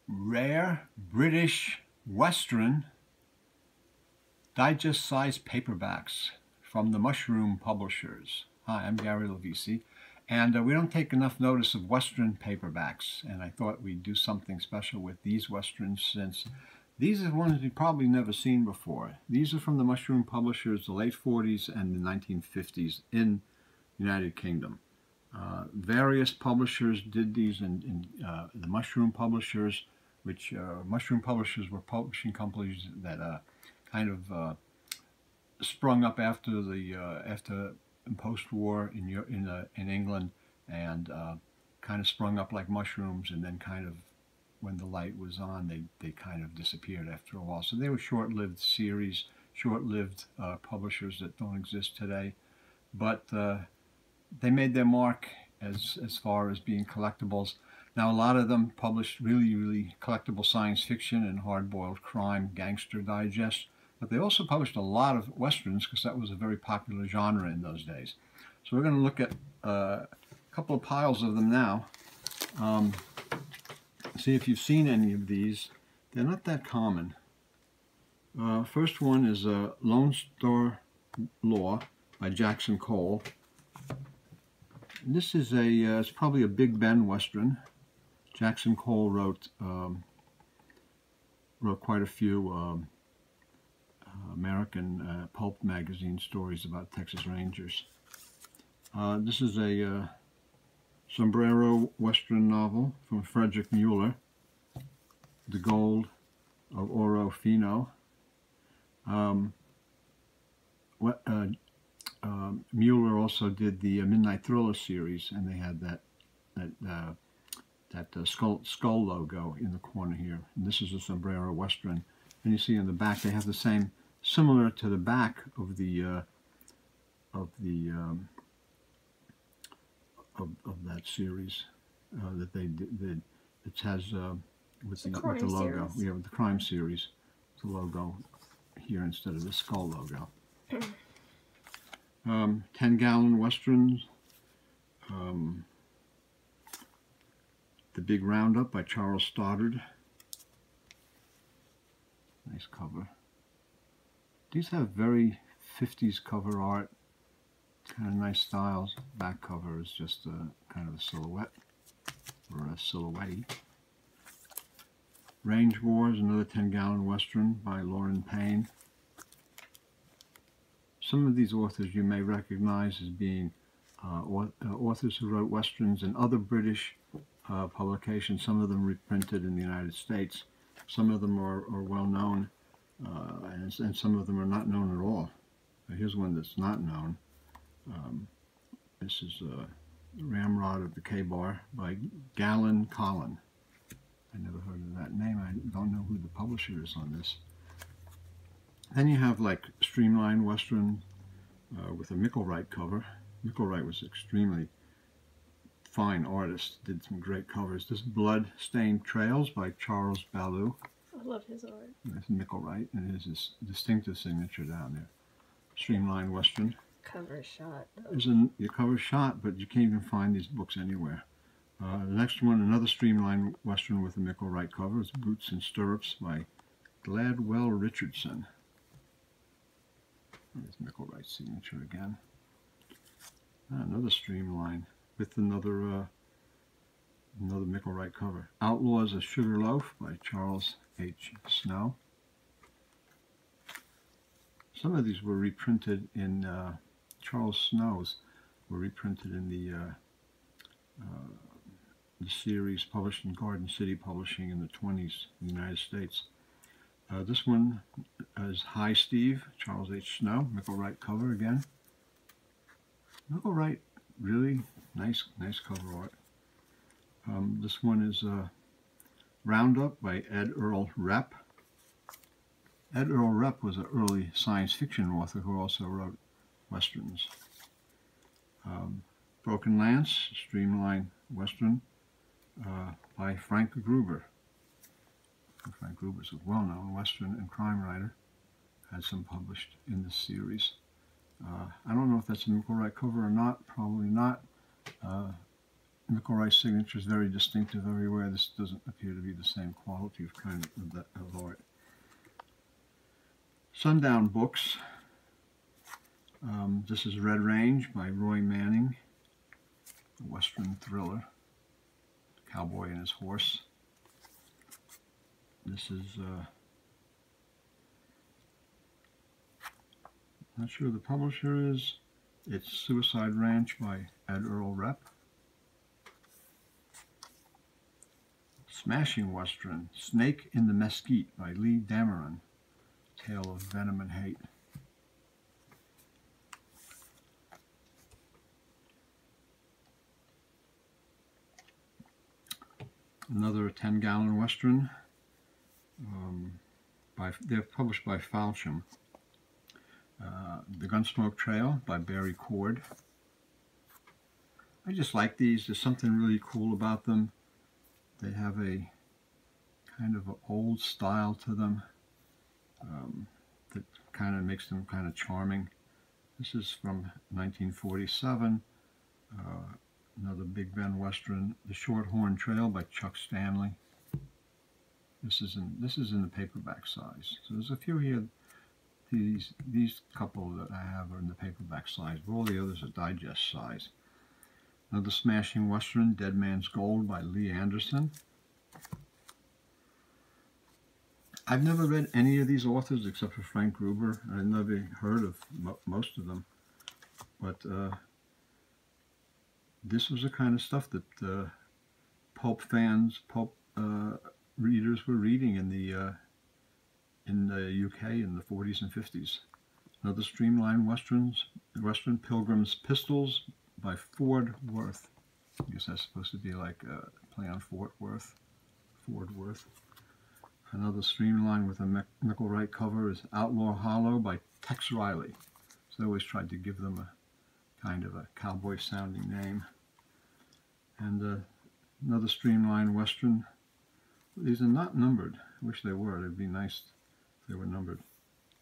rare British Western digest-sized paperbacks from the Mushroom Publishers. Hi, I'm Gary Lavisi, and we don't take enough notice of Western paperbacks, and I thought we'd do something special with these Westerns since these are ones you've probably never seen before. These are from the Mushroom Publishers, the late 40s and the 1950s in the United Kingdom. Various publishers did these in the Mushroom Publishers, which Mushroom Publishers were publishing companies that kind of sprung up after the after post-war in England, and kind of sprung up like mushrooms, and then kind of when the light was on, they kind of disappeared after a while. So they were short-lived series, short-lived publishers that don't exist today, but they made their mark as far as being collectibles. Now, a lot of them published really collectible science fiction and hard-boiled crime, gangster digest, but they also published a lot of Westerns because that was a very popular genre in those days. So we're going to look at a couple of piles of them now. See if you've seen any of these. They're not that common. First one is Lone Star Law by Jackson Cole. This is it's probably a Big Ben Western. Jackson Cole wrote quite a few American pulp magazine stories about Texas Rangers. This is a sombrero Western novel from Frederick Mueller, The Gold of Oro Fino. Mueller also did the Midnight Thriller series, and they had that skull logo in the corner here. And this is a sombrero Western. And you see in the back they have the same, similar to the back of that series that they did. It has with the logo. We have the crime series, the logo here instead of the skull logo. 10-gallon Westerns. The Big Roundup by Charles Stoddard. Nice cover. These have very 50s cover art, kind of nice styles. Back cover is just kind of a silhouette, or a silhouette. Range Wars, another 10-gallon Western by Lauren Payne. Some of these authors you may recognize as being authors who wrote Westerns in other British publications. Some of them reprinted in the United States. Some of them are well known, and some of them are not known at all. Here's one that's not known. This is Ramrod of the K-Bar by Galen Collin. I never heard of that name. I don't know who the publisher is on this. Then you have like Streamline Western with a Micklewright cover. Micklewright was extremely fine artist, did some great covers. This Blood-Stained Trails by Charles Ballou. I love his art. That's Micklewright, and it has this distinctive signature down there. Streamline Western. Cover shot. There's your cover shot, but you can't even find these books anywhere. The next one, another Streamline Western with a Micklewright cover, is Boots and Stirrups by Gladwell Richardson. There's Micklewright's signature again. Another Streamline with another Micklewright cover. Outlaws of Sugarloaf by Charles H. Snow. Some of these were reprinted in Charles Snow's were reprinted in the series published in Garden City Publishing in the 20s in the United States. This one is Hi Steve, Charles H. Snow, Micklewright cover again. Micklewright, really nice cover art. This one is Roundup by Ed Earl Repp. Ed Earl Repp was an early science fiction author who also wrote Westerns. Broken Lance, Streamline Western by Frank Gruber. Frank Gruber is a well-known Western and crime writer. Had some published in this series. I don't know if that's a Micklewright cover or not. Probably not. Nicolai signature is very distinctive everywhere. This doesn't appear to be the same quality of of art. Sundown Books. This is Red Range by Roy Manning, a Western thriller, cowboy and his horse. This is, not sure who the publisher is. It's Suicide Ranch by Ed Earl Rep. Smashing Western, Snake in the Mesquite by Lee Dameron, Tale of Venom and Hate. Another 10-gallon Western. They're published by Falcham. The Gunsmoke Trail by Barry Cord. I just like these. There's something really cool about them. They have a kind of an old style to them that kind of makes them kind of charming. This is from 1947. Another Big Ben Western, The Shorthorn Trail by Chuck Stanley. This is in the paperback size. So there's a few here. These couple that I have are in the paperback size, but all the others are digest size. Another smashing Western, Dead Man's Gold by Lee Anderson. I've never read any of these authors except for Frank Gruber. I've never heard of most of them, but this was the kind of stuff that pulp readers were reading in the UK in the 40s and 50s. Another streamlined Western, Pilgrim's Pistols by Ford Worth. I guess that's supposed to be like a play on Fort Worth. Ford Worth. Another streamline with a nickel right cover is Outlaw Hollow by Tex Riley. So I always tried to give them a kind of a cowboy sounding name. And another streamlined Western. These are not numbered. I wish they were. It'd be nice if they were numbered.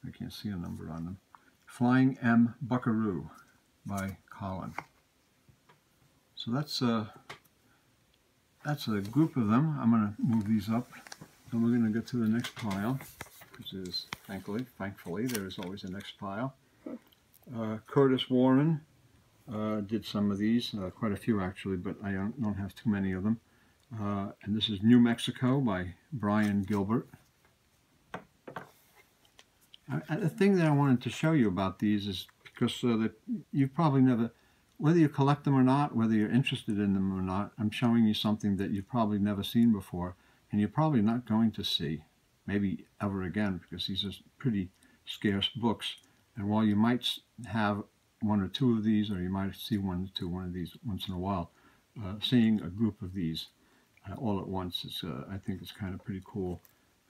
I can't see a number on them. Flying M. Buckaroo by Colin. So that's a group of them. I'm going to move these up, and we're going to get to the next pile, which is, thankfully, there is always a next pile. Curtis Warren did some of these, quite a few actually, but I don't have too many of them. And this is New Mexico by Brian Gilbert. The thing that I wanted to show you about these is because that you've probably never, whether you collect them or not, whether you're interested in them or not, I'm showing you something that you've probably never seen before, and you're probably not going to see, maybe ever again, because these are pretty scarce books. And while you might have one or two of these, or you might see one of these once in a while, seeing a group of these all at once, I think it's kind of pretty cool,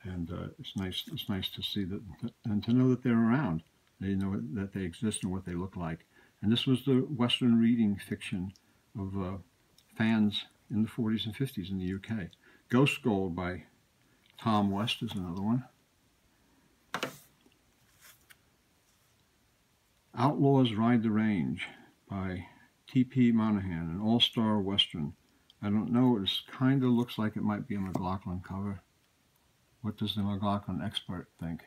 and it's nice to see that and to know that they're around. You know that they exist and what they look like. And this was the Western reading fiction of fans in the 40s and 50s in the UK. Ghost Gold by Tom West is another one. Outlaws Ride the Range by T.P. Monahan, an all-star Western. I don't know, it kind of looks like it might be a McLaughlin cover. What does the McLaughlin expert think?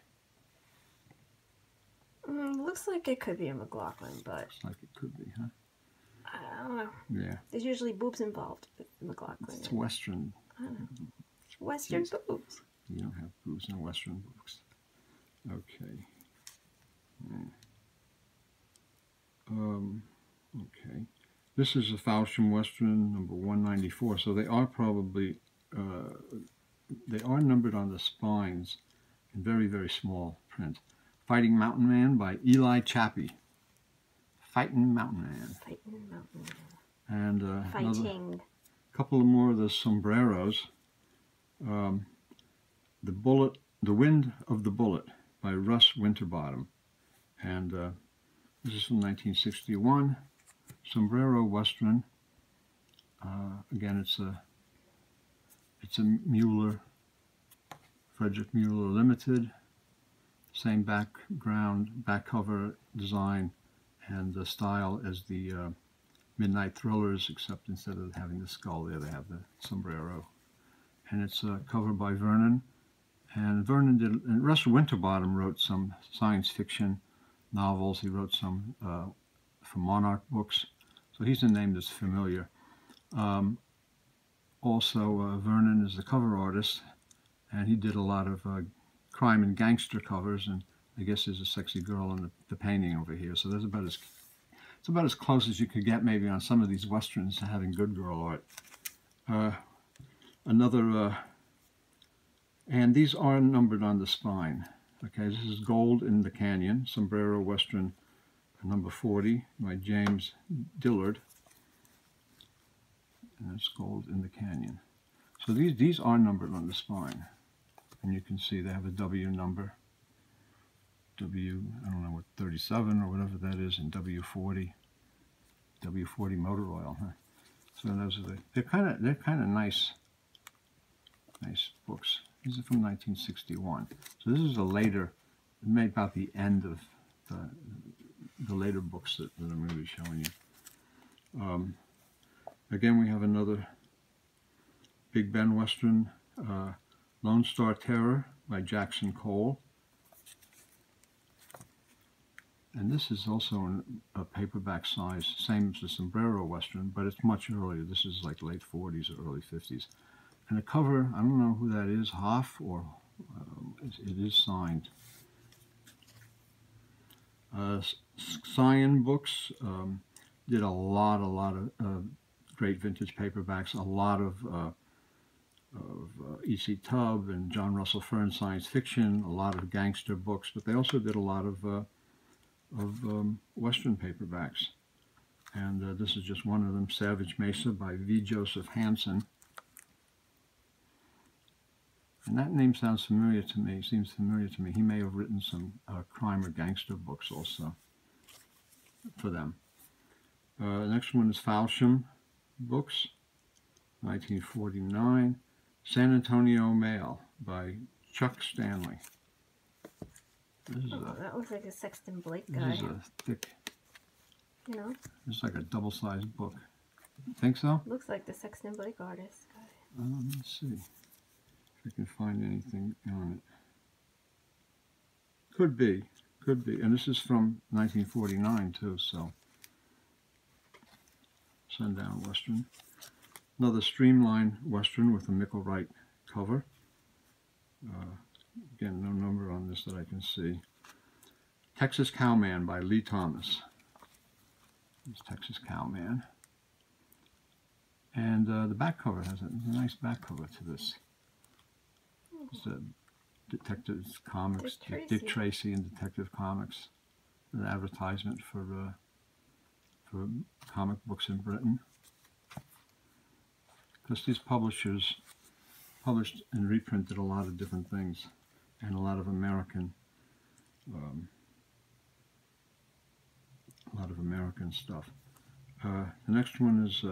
Looks like it could be a McLaughlin, but... Looks like it could be, huh? I don't know. Yeah. There's usually boobs involved with McLaughlin. It's Western. I don't know. It's Western boobs. You don't have boobs in Western books. Okay. Okay. This is a Falcham Western, number 194. So they are probably, they are numbered on the spines in very, very small print. Fighting Mountain Man by Eli Chappie. Fighting Mountain Man. Fighting Mountain Man. And Fighting. A couple of more of the sombreros. The Wind of the Bullet by Russ Winterbottom. And this is from 1961. Sombrero Western. Again, it's a Mueller, Frederick Mueller Limited. Same background, back cover design, and the style as the midnight thrillers, except instead of having the skull there, they have the sombrero. And it's covered by Vernon. And Vernon did, and Russell Winterbottom wrote some science fiction novels. He wrote some for Monarch Books. So he's a name that's familiar. Also, Vernon is the cover artist, and he did a lot of crime and gangster covers, and I guess there's a sexy girl in the painting over here. So that's about it's about as close as you could get maybe on some of these westerns to having good girl art. And these are numbered on the spine. Okay, this is Gold in the Canyon, Sombrero Western number 40 by James Dillard. And it's Gold in the Canyon. So these are numbered on the spine. And you can see they have a W number. W, I don't know what, 37 or whatever that is, and W40. W40 motor oil, huh? So those are they're kind of nice books. These are from 1961. So this is a later, made about the end of the later books that I'm going to be showing you. Again, we have another Big Ben Western, Lone Star Terror by Jackson Cole. And this is also in a paperback size, same as the Sombrero Western, but it's much earlier. This is like late 40s or early 50s. And the cover, I don't know who that is, Hoff, or it is signed. Scion Books did a lot of great vintage paperbacks, a lot of E.C. Tubb and John Russell Fearn science fiction, a lot of gangster books, but they also did a lot of Western paperbacks. And this is just one of them, Savage Mesa by V. Joseph Hansen. And that name sounds familiar to me, seems familiar to me. He may have written some crime or gangster books also for them. The next one is Falsham Books, 1949. San Antonio Mail by Chuck Stanley. That looks like a Sexton Blake guy. This is a thick, you know? It's like a double-sized book. Think so? Looks like the Sexton Blake artist guy. Let's see if I can find anything on it. Could be. And this is from 1949 too, so Sundown Western. Another streamlined Western with a Micklewright cover. Again, no number on this that I can see. Texas Cowman by Lee Thomas. It's Texas Cowman. And the back cover has a nice back cover to this. It's a Detective Comics, Dick Tracy and Detective Comics. An advertisement for comic books in Britain. Because these publishers published and reprinted a lot of different things, and a lot of American stuff. The next one is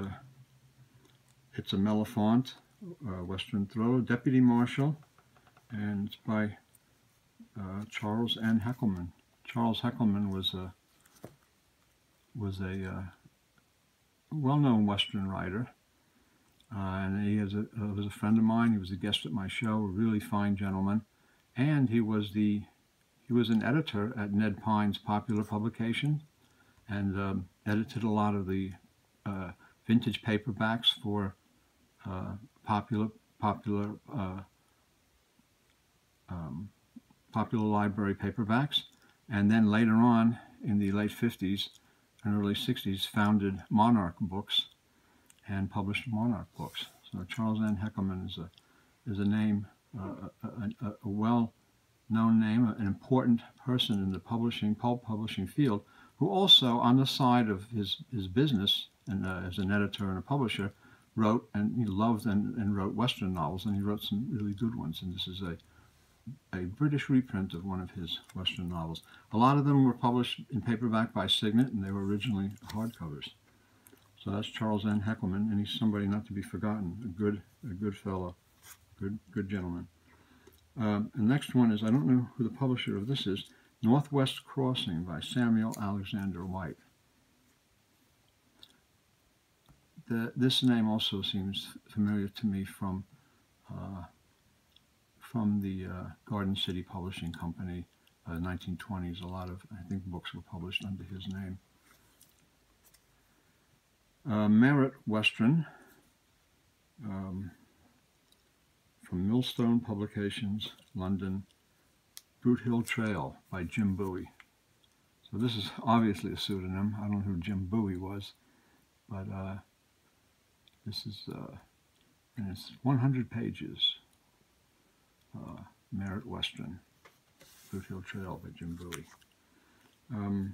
it's a Mellifont Western thriller, Deputy Marshal, and it's by Charles N. Heckelman. Charles Heckelman was a well-known Western writer. And he was a friend of mine. He was a guest at my show, a really fine gentleman. And he was an editor at Ned Pine's Popular Publication, and edited a lot of the vintage paperbacks for popular library paperbacks. And then later on, in the late 50s and early 60s, founded Monarch Books and published Monarch Books. So Charles N. Heckelman is a name, a well-known name, an important person in the pulp publishing field, who also, on the side of his business, and as an editor and a publisher, wrote, and he loved and wrote Western novels, and he wrote some really good ones. And this is a British reprint of one of his Western novels. A lot of them were published in paperback by Signet, and they were originally hardcovers. So that's Charles N. Heckelman, and he's somebody not to be forgotten. A good fellow, good gentleman. The next one is, I don't know who the publisher of this is, Northwest Crossing by Samuel Alexander White. This name also seems familiar to me from the Garden City Publishing Company, 1920s. A lot of, I think, books were published under his name. Merit Western, from Millstone Publications, London, Boot Hill Trail by Jim Bowie. So this is obviously a pseudonym. I don't know who Jim Bowie was, but this is, and it's 100 pages. Merit Western, Boot Hill Trail by Jim Bowie. I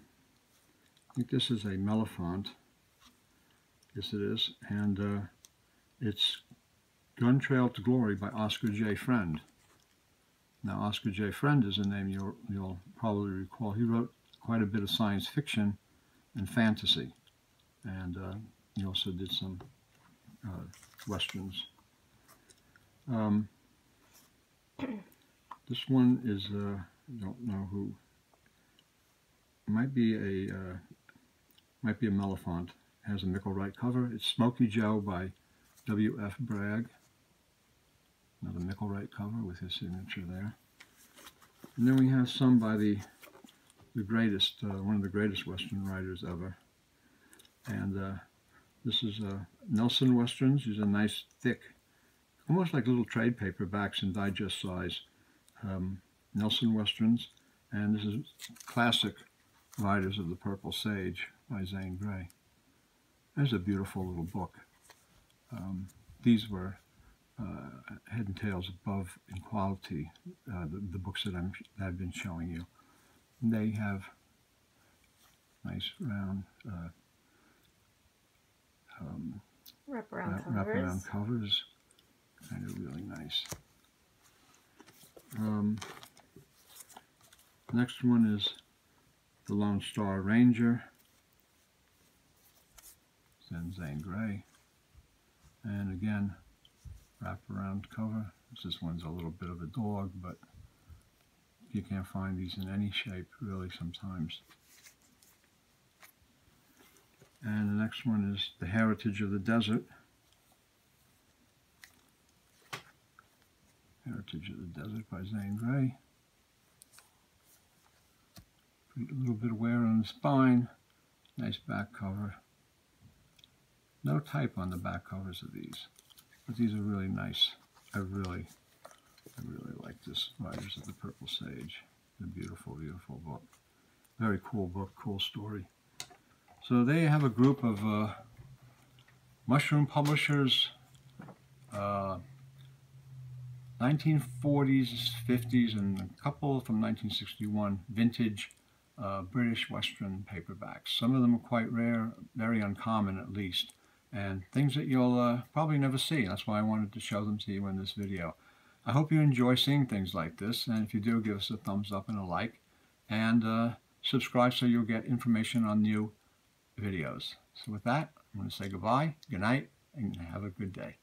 think this is a Mellifont. Yes, it is, and it's Gun Trail to Glory by Oscar J. Friend. Now, Oscar J. Friend is a name you'll probably recall. He wrote quite a bit of science fiction and fantasy, and he also did some westerns. This one is I don't know who. It might be a Mellifont. It has a Micklewright cover. It's Smoky Joe by W.F. Bragg. Another Micklewright cover with his signature there. And then we have some by the greatest, one of the greatest Western writers ever. And this is Nelson Westerns. These are nice, thick, almost like little trade paperbacks in digest size. Nelson Westerns. And this is Classic Riders of the Purple Sage by Zane Grey. There's a beautiful little book. These were head and tails above in quality, the books that I've been showing you. And they have nice round wraparound covers. Kind of really nice. Next one is The Lone Star Ranger. Zane Grey. And again, wraparound cover. This one's a little bit of a dog, but you can't find these in any shape, really, sometimes. And the next one is The Heritage of the Desert. Heritage of the Desert by Zane Grey. A little bit of wear on the spine. Nice back cover. No type on the back covers of these, but these are really nice. I really like this Riders of the Purple Sage. A beautiful, beautiful book. Very cool book, cool story. So they have a group of mushroom publishers, 1940s, 50s, and a couple from 1961, vintage British Western paperbacks. Some of them are quite rare, very uncommon at least, and things that you'll probably never see. That's why I wanted to show them to you in this video. I hope you enjoy seeing things like this, and if you do, give us a thumbs up and a like, and subscribe so you'll get information on new videos. So with that, I'm going to say goodbye, good night, and have a good day.